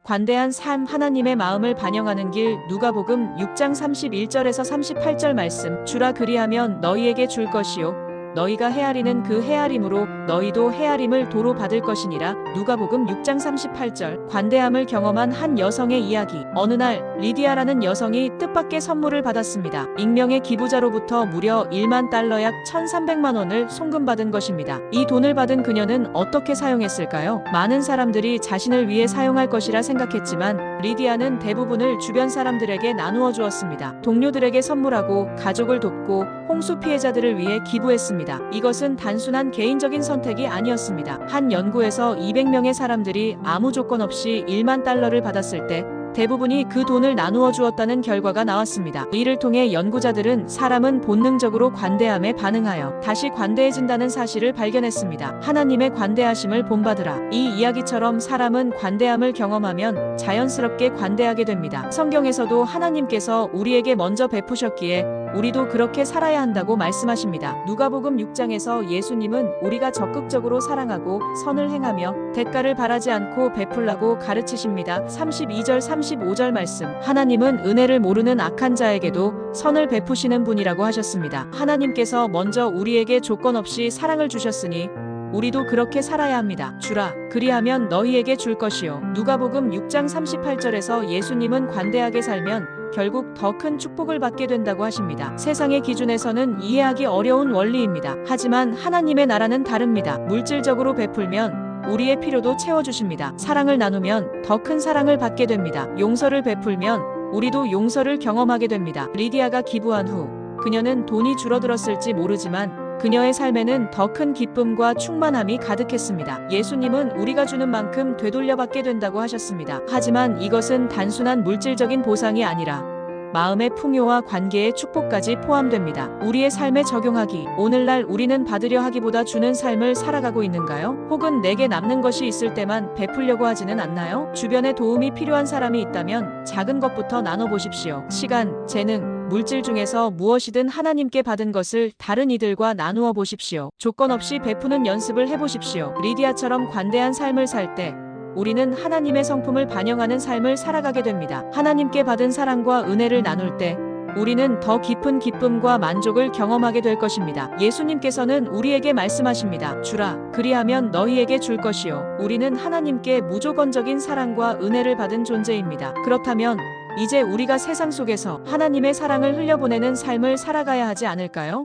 관대한 삶, 하나님의 마음을 반영하는 길. 누가복음 6장 31절에서 38절 말씀. 주라 그리하면 너희에게 줄 것이요 너희가 헤아리는 그 헤아림으로 너희도 헤아림을 도로 받을 것이니라. 누가복음 6장 38절. 관대함을 경험한 한 여성의 이야기. 어느 날 리디아라는 여성이 뜻밖의 선물을 받았습니다. 익명의 기부자로부터 무려 1만 달러 약 1,300만 원을 송금받은 것입니다. 이 돈을 받은 그녀는 어떻게 사용했을까요? 많은 사람들이 자신을 위해 사용할 것이라 생각했지만 리디아는 대부분을 주변 사람들에게 나누어 주었습니다. 동료들에게 선물하고 가족을 돕고 홍수 피해자들을 위해 기부했습니다. 이것은 단순한 개인적인 선택이 아니었습니다. 한 연구에서 200명의 사람들이 아무 조건 없이 1만 달러를 받았을 때 대부분이 그 돈을 나누어 주었다는 결과가 나왔습니다. 이를 통해 연구자들은 사람은 본능적으로 관대함에 반응하여 다시 관대해진다는 사실을 발견했습니다. 하나님의 관대하심을 본받으라. 이 이야기처럼 사람은 관대함을 경험하면 자연스럽게 관대하게 됩니다. 성경에서도 하나님께서 우리에게 먼저 베푸셨기에 우리도 그렇게 살아야 한다고 말씀하십니다. 누가복음 6장에서 예수님은 우리가 적극적으로 사랑하고 선을 행하며 대가를 바라지 않고 베풀라고 가르치십니다. 32절 35절 말씀. 하나님은 은혜를 모르는 악한 자에게도 선을 베푸시는 분이라고 하셨습니다. 하나님께서 먼저 우리에게 조건 없이 사랑을 주셨으니 우리도 그렇게 살아야 합니다. 주라 그리하면 너희에게 줄 것이요. 누가복음 6장 38절에서 예수님은 관대하게 살면 결국 더 큰 축복을 받게 된다고 하십니다. 세상의 기준에서는 이해하기 어려운 원리입니다. 하지만 하나님의 나라는 다릅니다. 물질적으로 베풀면 우리의 필요도 채워주십니다. 사랑을 나누면 더 큰 사랑을 받게 됩니다. 용서를 베풀면 우리도 용서를 경험하게 됩니다. 리디아가 기부한 후 그녀는 돈이 줄어들었을지 모르지만 그녀의 삶에는 더 큰 기쁨과 충만함이 가득했습니다. 예수님은 우리가 주는 만큼 되돌려받게 된다고 하셨습니다. 하지만 이것은 단순한 물질적인 보상이 아니라 마음의 풍요와 관계의 축복까지 포함됩니다. 우리의 삶에 적용하기. 오늘날 우리는 받으려 하기보다 주는 삶을 살아가고 있는가요? 혹은 내게 남는 것이 있을 때만 베풀려고 하지는 않나요? 주변에 도움이 필요한 사람이 있다면 작은 것부터 나눠보십시오. 시간, 재능, 물질 중에서 무엇이든 하나님께 받은 것을 다른 이들과 나누어 보십시오. 조건 없이 베푸는 연습을 해보십시오. 리디아처럼 관대한 삶을 살 때 우리는 하나님의 성품을 반영하는 삶을 살아가게 됩니다. 하나님께 받은 사랑과 은혜를 나눌 때 우리는 더 깊은 기쁨과 만족을 경험하게 될 것입니다. 예수님께서는 우리에게 말씀하십니다. 주라 그리하면 너희에게 줄 것이요. 우리는 하나님께 무조건적인 사랑과 은혜를 받은 존재입니다. 그렇다면 이제 우리가 세상 속에서 하나님의 사랑을 흘려보내는 삶을 살아가야 하지 않을까요?